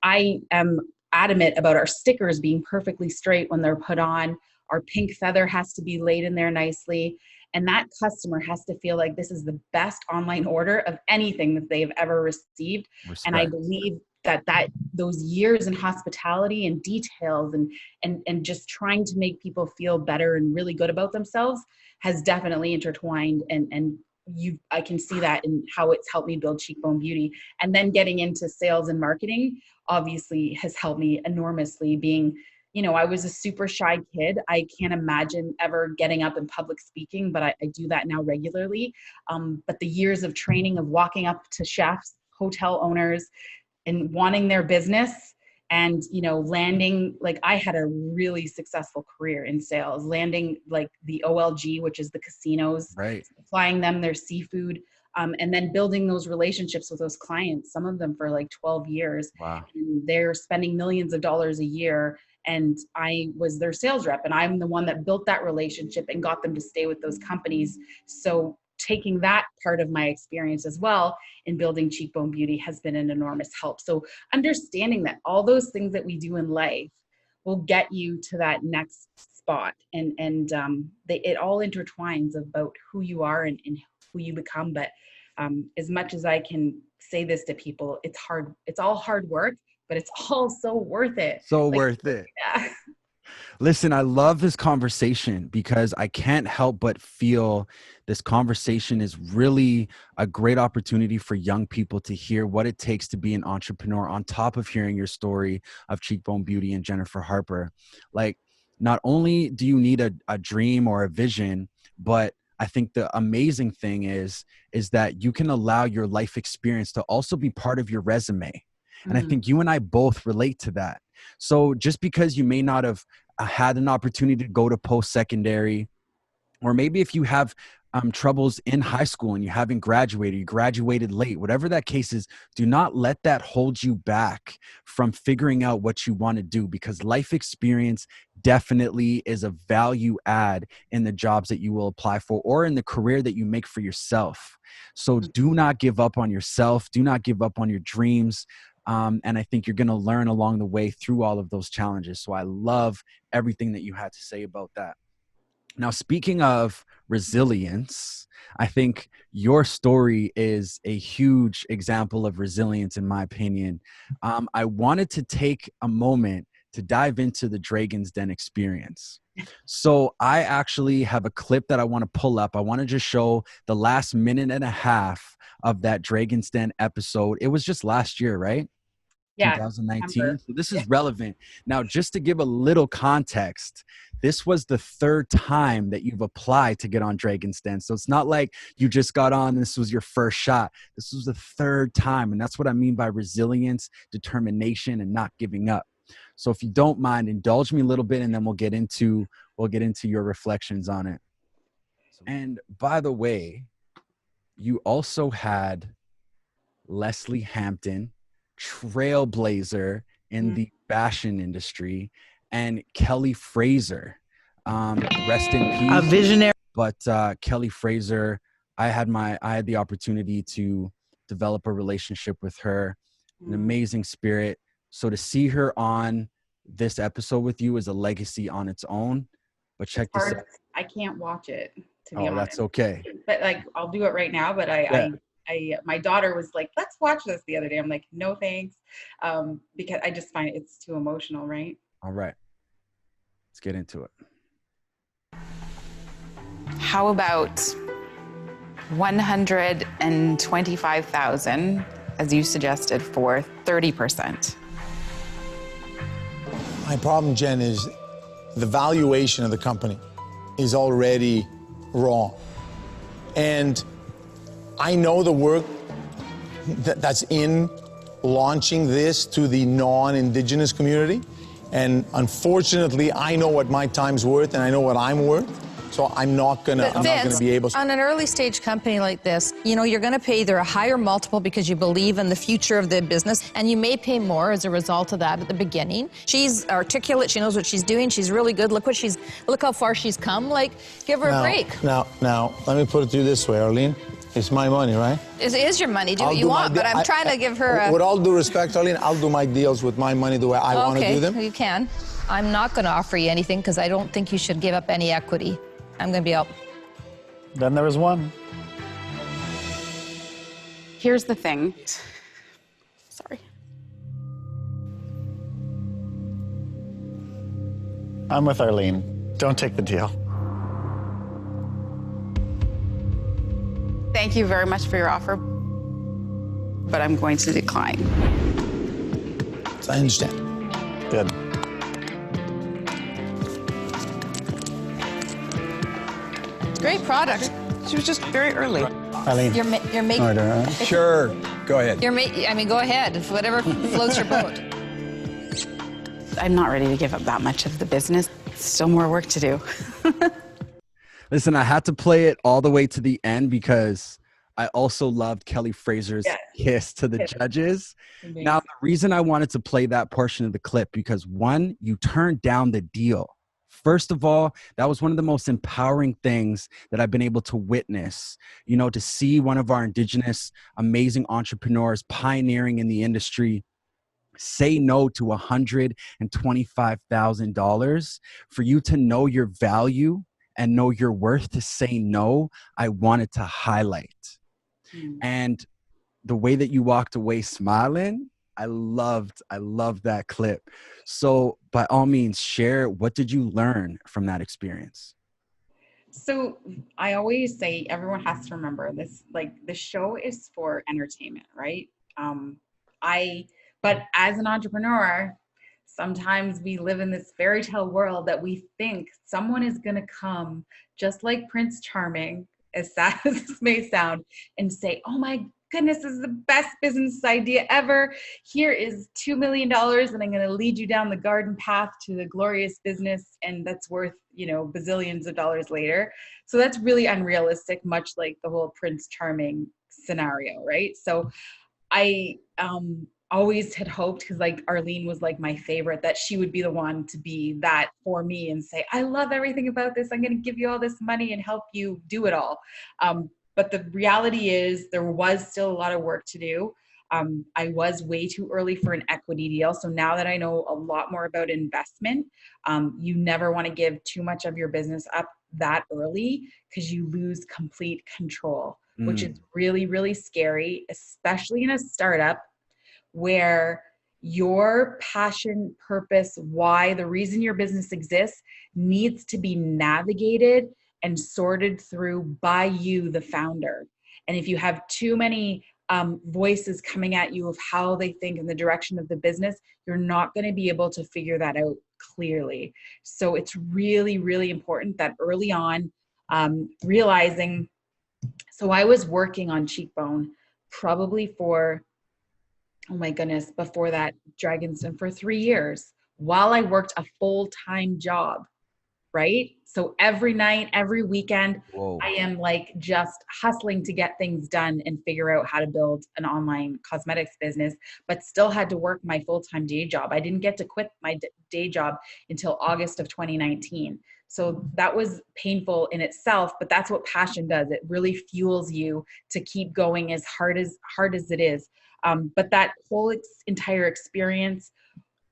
I am adamant about our stickers being perfectly straight when they're put on. Our pink feather has to be laid in there nicely. And that customer has to feel like this is the best online order of anything that they've ever received. Respect. And I believe that those years in hospitality and details and just trying to make people feel better and really good about themselves has definitely intertwined. And I can see that in how it's helped me build Cheekbone Beauty. And then getting into sales and marketing obviously has helped me enormously. Being, I was a super shy kid. I can't imagine ever getting up in public speaking, but I do that now regularly. But the years of training, of walking up to chefs, hotel owners, and wanting their business, and landing, I had a really successful career in sales, landing the OLG, which is the casinos, right, supplying them their seafood, and then building those relationships with those clients, some of them for like 12 years. Wow. And they're spending millions of dollars a year. And I was their sales rep, and I'm the one that built that relationship and got them to stay with those companies. So taking that part of my experience as well in building Cheekbone Beauty has been an enormous help. So understanding that all those things that we do in life will get you to that next spot, and it all intertwines about who you are and who you become. But as much as I can say this to people, it's hard. It's all hard work, but it's all so worth it. So worth it. Yeah. Listen, I love this conversation because I can't help but feel this conversation is really a great opportunity for young people to hear what it takes to be an entrepreneur, on top of hearing your story of Cheekbone Beauty and Jennifer Harper. Like, not only do you need a dream or a vision, but I think the amazing thing is that you can allow your life experience to also be part of your resume. And I think you and I both relate to that. So just because you may not have had an opportunity to go to post-secondary, or maybe if you have troubles in high school and you haven't graduated, you graduated late, whatever that case is, do not let that hold you back from figuring out what you want to do, because life experience definitely is a value add in the jobs that you will apply for or in the career that you make for yourself. So do not give up on yourself. Do not give up on your dreams. And I think you're going to learn along the way through all of those challenges. So I love everything that you had to say about that. Now, speaking of resilience, I think your story is a huge example of resilience, in my opinion. I wanted to take a moment to dive into the Dragon's Den experience. So I actually have a clip that I want to pull up. I want to just show the last minute and a half of that Dragon's Den episode. It was just last year, right? Yeah, 2019. So this is relevant. Now, just to give a little context, this was the third time that you've applied to get on Dragon's Den. So it's not like you just got on and this was your first shot. This was the third time. And that's what I mean by resilience, determination, and not giving up. So if you don't mind, indulge me a little bit, and then we'll get into your reflections on it. And by the way, you also had Leslie Hampton, trailblazer in the fashion industry, and Kelly Fraser, rest in peace, a visionary. But Kelly Fraser, I had the opportunity to develop a relationship with her, an amazing spirit. So to see her on this episode with you is a legacy on its own. But check this out. I can't watch it, to be honest. That's okay. But like, I'll do it right now. But my daughter was like, let's watch this the other day. I'm like, no, thanks. Because I just find it's too emotional, right? All right. Let's get into it. How about 125,000, as you suggested, for 30%? My problem, Jen, is the valuation of the company is already wrong. And I know the work that's in launching this to the non-Indigenous community. And unfortunately, I know what my time's worth and I know what I'm worth. So I'm not gonna be able to. On an early stage company like this, you know, you're gonna pay either a higher multiple because you believe in the future of the business, and you may pay more as a result of that at the beginning. She's articulate, she knows what she's doing, she's really good. Look how far she's come. Like, give her a break. Now, let me put it to you this way, Arlene. It's my money, right? It is your money. Do what you want, but I'm trying to give her a... With all due respect, Arlene, I'll do my deals with my money the way I want to do them. Okay, you can. I'm not going to offer you anything because I don't think you should give up any equity. I'm going to be out. Then there was one. Here's the thing. Sorry. I'm with Arlene. Don't take the deal. Thank you very much for your offer, but I'm going to decline. I understand. Good. Great product. She was just very early. Arlene. You're making... Order. Sure. Go ahead. I mean, go ahead. Whatever floats your boat. I'm not ready to give up that much of the business. Still more work to do. Listen, I had to play it all the way to the end because I also loved Kelly Fraser's Yes. kiss to the Yes. judges. Amazing. Now, the reason I wanted to play that portion of the clip, because one, you turned down the deal. First of all, that was one of the most empowering things that I've been able to witness, you know, to see one of our Indigenous amazing entrepreneurs pioneering in the industry say no to $125,000. For you to know your value and know your worth to say no, I wanted to highlight. And the way that you walked away smiling, I loved that clip. So by all means, share, what did you learn from that experience? So I always say everyone has to remember this, like the show is for entertainment, right? Um, but as an entrepreneur, sometimes we live in this fairy tale world that we think someone is going to come just like Prince Charming, as sad as this may sound, and say, oh my goodness, this is the best business idea ever. Here is $2 million and I'm going to lead you down the garden path to the glorious business. And that's worth, bazillions of dollars later. So that's really unrealistic, much like the whole Prince Charming scenario, right? So I always had hoped, because like Arlene was like my favorite, that she would be the one to be that for me and say, I love everything about this. I'm going to give you all this money and help you do it all. But the reality is there was still a lot of work to do. I was way too early for an equity deal. So now that I know a lot more about investment, you never want to give too much of your business up that early, because you lose complete control, which is really, really scary, especially in a startup where your passion, purpose, why, the reason your business exists needs to be navigated and sorted through by you, the founder. And if you have too many voices coming at you of how they think in the direction of the business, you're not going to be able to figure that out clearly. So it's really, really important that early on, realizing, so I was working on Cheekbone probably for, oh my goodness, before that, Dragon's Den, for 3 years while I worked a full-time job, right? So every night, every weekend, Whoa. I am like just hustling to get things done and figure out how to build an online cosmetics business, but still had to work my full-time day job. I didn't get to quit my day job until August of 2019. So that was painful in itself, but that's what passion does. It really fuels you to keep going as hard as it is. But that whole entire experience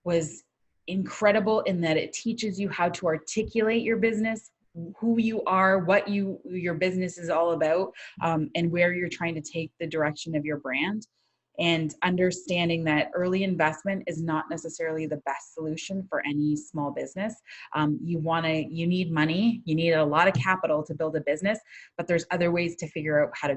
was incredible in that it teaches you how to articulate your business, who you are, what your business is all about, and where you're trying to take the direction of your brand. And understanding that early investment is not necessarily the best solution for any small business. You need money, you need a lot of capital to build a business, but there's other ways to figure out how to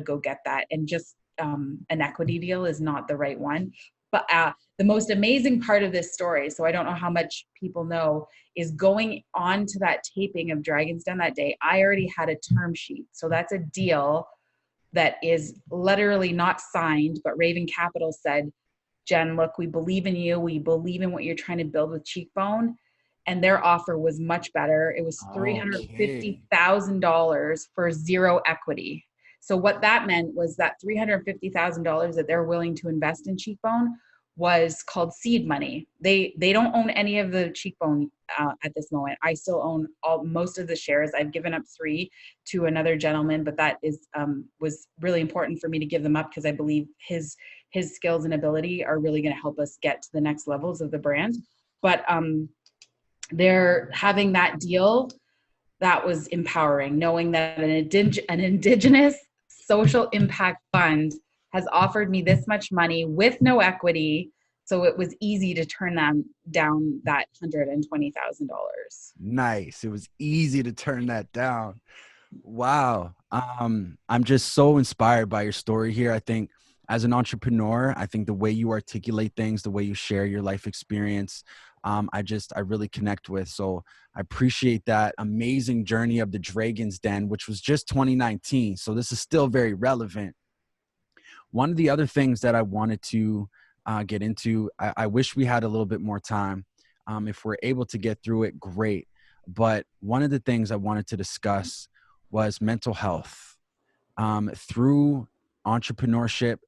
go get that. And just an equity deal is not the right one. But the most amazing part of this story, so I don't know how much people know, is going on to that taping of Dragon's Den that day, I already had a term sheet. So that's a deal that is literally not signed, but Raven Capital said, Jen, look, we believe in you. We believe in what you're trying to build with Cheekbone. And their offer was much better. It was $350,000 for zero equity. So what that meant was that $350,000 that they're willing to invest in Cheekbone was called seed money. They don't own any of the Cheekbone at this moment. I still own most of the shares. I've given up 3 to another gentleman, but that was really important for me to give them up because I believe his skills and ability are really going to help us get to the next levels of the brand. But they're having that deal. That was empowering, knowing that an Indigenous social impact fund has offered me this much money with no equity. So it was easy to turn them down that $120,000. Nice. It was easy to turn that down. Wow. I'm just so inspired by your story here. I think as an entrepreneur, I think the way you articulate things, the way you share your life experience, I really connect with. So I appreciate that amazing journey of the Dragon's Den, which was just 2019. So this is still very relevant. One of the other things that I wanted to get into, I wish we had a little bit more time. If we're able to get through it, great. But one of the things I wanted to discuss was mental health. through entrepreneurship,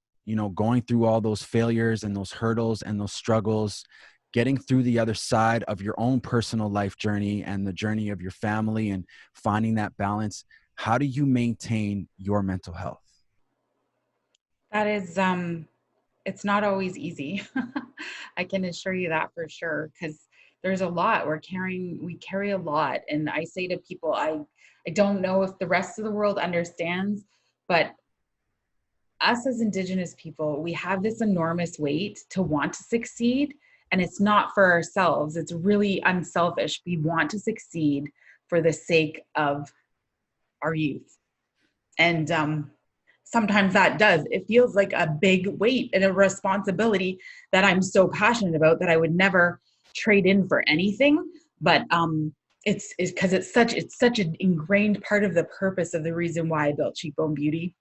going through all those failures and those hurdles and those struggles, getting through the other side of your own personal life journey and the journey of your family and finding that balance, how do you maintain your mental health? That is, it's not always easy. I can assure you that for sure, because there's a lot we carry a lot. And I say to people, I don't know if the rest of the world understands, but us as Indigenous people, we have this enormous weight to want to succeed. And it's not for ourselves. It's really unselfish. We want to succeed for the sake of our youth. And sometimes it feels like a big weight and a responsibility that I'm so passionate about that I would never trade in for anything. But it's because it's such an ingrained part of the purpose of the reason why I built Cheekbone Beauty.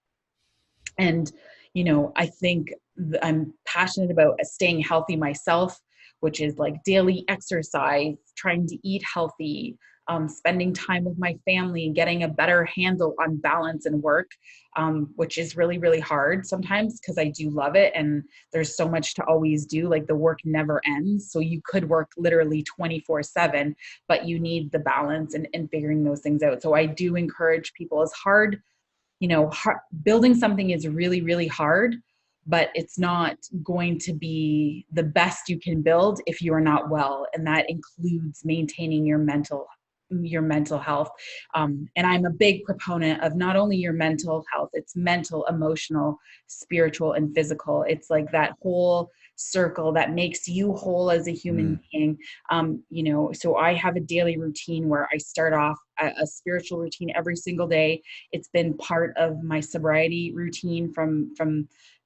And, I think I'm passionate about staying healthy myself, which is like daily exercise, trying to eat healthy, spending time with my family and getting a better handle on balance and work, which is really, really hard sometimes because I do love it. And there's so much to always do. Like the work never ends. So you could work literally 24/7, but you need the balance and figuring those things out. So I do encourage people, as hard, building something is really, really hard, but it's not going to be the best you can build if you are not well. And that includes maintaining your mental health. And I'm a big proponent of not only your mental health, it's mental, emotional, spiritual, and physical. It's like that whole circle that makes you whole as a human being. So I have a daily routine where I start off a spiritual routine every single day. It's been part of my sobriety routine from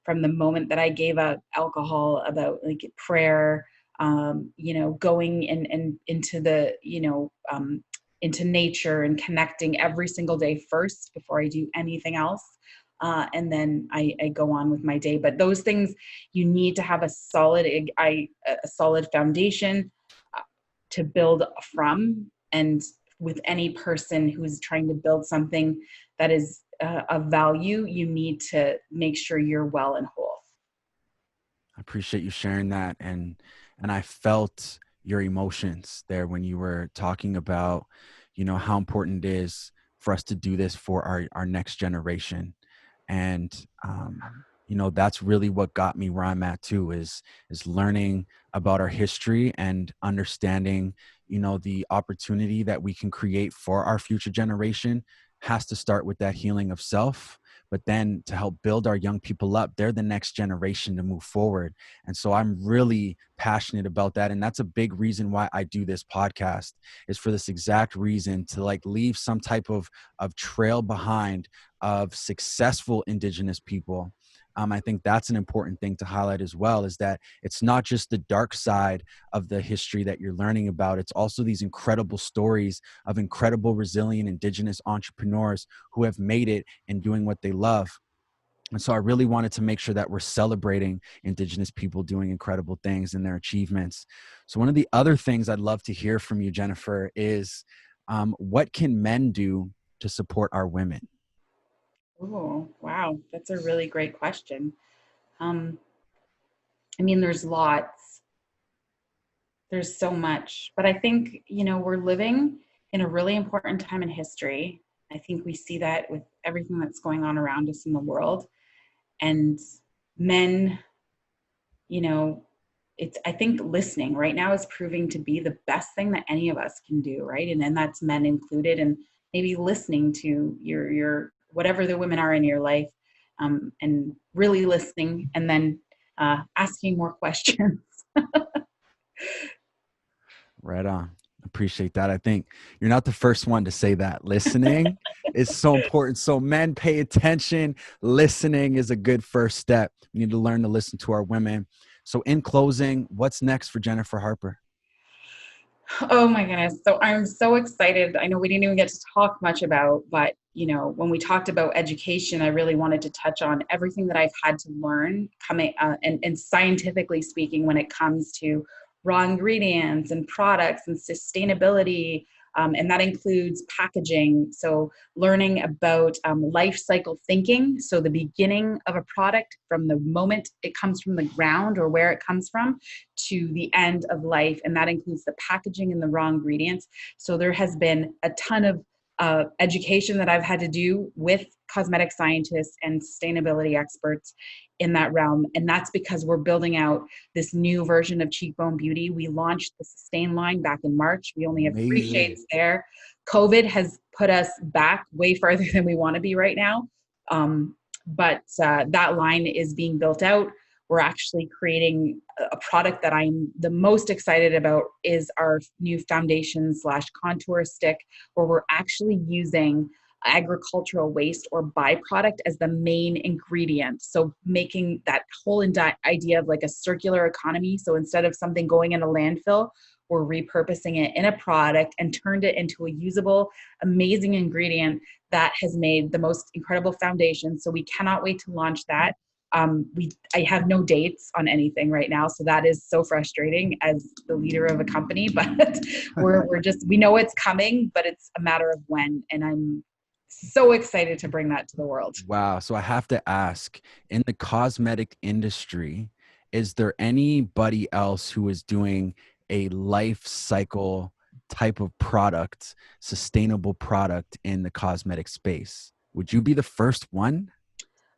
the moment that I gave up alcohol, about like prayer, going and into the, into nature and connecting every single day first before I do anything else. And then I go on with my day. But those things, you need to have a solid foundation to build from. And with any person who's trying to build something that is of value, you need to make sure you're well and whole. I appreciate you sharing that. And I felt your emotions there when you were talking about, how important it is for us to do this for our next generation. And, that's really what got me where I'm at too, is learning about our history and understanding, the opportunity that we can create for our future generation has to start with that healing of self, but then to help build our young people up, they're the next generation to move forward. And so I'm really passionate about that. And that's a big reason why I do this podcast, is for this exact reason, to like leave some type of trail behind of successful Indigenous people. I think that's an important thing to highlight as well, is that it's not just the dark side of the history that you're learning about. It's also these incredible stories of incredible, resilient Indigenous entrepreneurs who have made it and doing what they love. And so I really wanted to make sure that we're celebrating Indigenous people doing incredible things and their achievements. So one of the other things I'd love to hear from you, Jennifer, is what can men do to support our women? Oh, wow. That's a really great question. There's lots. There's so much. But I think, we're living in a really important time in history. I think we see that with everything that's going on around us in the world. And men, I think listening right now is proving to be the best thing that any of us can do, right? And then that's men included, and maybe listening to your whatever the women are in your life, and really listening, and then asking more questions. Right on. Appreciate that. I think you're not the first one to say that. Listening is so important. So men, pay attention. Listening is a good first step. We need to learn to listen to our women. So in closing, what's next for Jennifer Harper? Oh my goodness. So I'm so excited. I know we didn't even get to talk much about, but when we talked about education, I really wanted to touch on everything that I've had to learn and scientifically speaking, when it comes to raw ingredients and products and sustainability, And that includes packaging. So learning about life cycle thinking. So the beginning of a product from the moment it comes from the ground or where it comes from to the end of life. And that includes the packaging and the raw ingredients. So there has been a ton of education that I've had to do with cosmetic scientists and sustainability experts in that realm. And that's because we're building out this new version of Cheekbone Beauty. We launched the Sustain line back in March. We only have 3 shades there. COVID has put us back way farther than we want to be right now. But that line is being built out. We're actually creating a product that I'm the most excited about is our new foundation / contour stick, where we're actually using agricultural waste or byproduct as the main ingredient. So making that whole idea of like a circular economy. So instead of something going in a landfill, we're repurposing it in a product and turned it into a usable, amazing ingredient that has made the most incredible foundation. So we cannot wait to launch that. I have no dates on anything right now, so that is so frustrating as the leader of a company. But we know it's coming, but it's a matter of when, and I'm so excited to bring that to the world. Wow! So I have to ask, in the cosmetic industry, is there anybody else who is doing a life cycle type of product, sustainable product in the cosmetic space? Would you be the first one?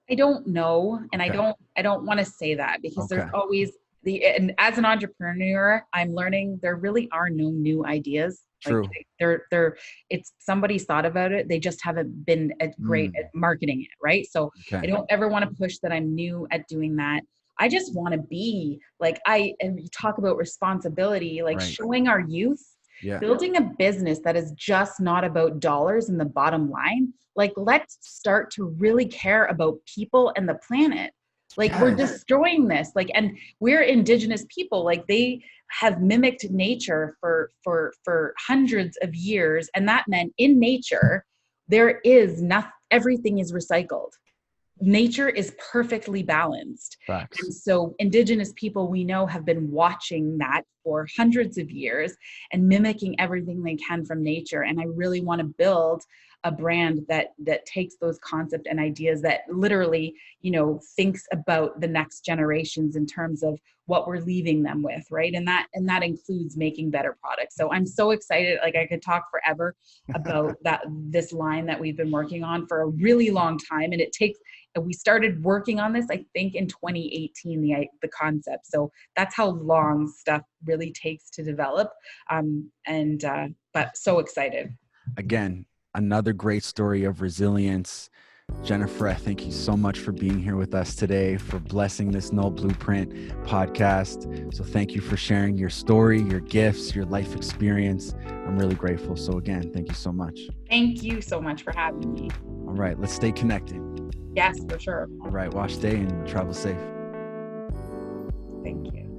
I don't know. And Okay. I don't want to say that because Okay. there's always and as an entrepreneur, I'm learning there really are no new ideas. True. Like it's somebody's thought about it. They just haven't been great at marketing it. Right. So I Okay. don't ever want to push that I'm new at doing that. I just want to be like, and you talk about responsibility, like Right. showing our youth, Yeah. building a business that is just not about dollars and the bottom line. Like, let's start to really care about people and the planet. Like, we're Yes. destroying this. Like, and we're indigenous people. Like, they have mimicked nature for hundreds of years, and that meant in nature there is nothing. Everything is recycled. Nature is perfectly balanced. Facts. And so indigenous people we know have been watching that for hundreds of years and mimicking everything they can from nature. And I really want to build a brand that takes those concepts and ideas that literally, thinks about the next generations in terms of what we're leaving them with, right? And that includes making better products. So I'm so excited. Like, I could talk forever about this line that we've been working on for a really long time. And we started working on this, I think, in 2018, the concept. So that's how long stuff really takes to develop. But so excited. Again, another great story of resilience. Jennifer, I thank you so much for being here with us today, for blessing this No Blueprint podcast. So thank you for sharing your story, your gifts, your life experience. I'm really grateful. So again, thank you so much. Thank you so much for having me. All right, let's stay connected. Yes, for sure. All right, wash day and travel safe. Thank you.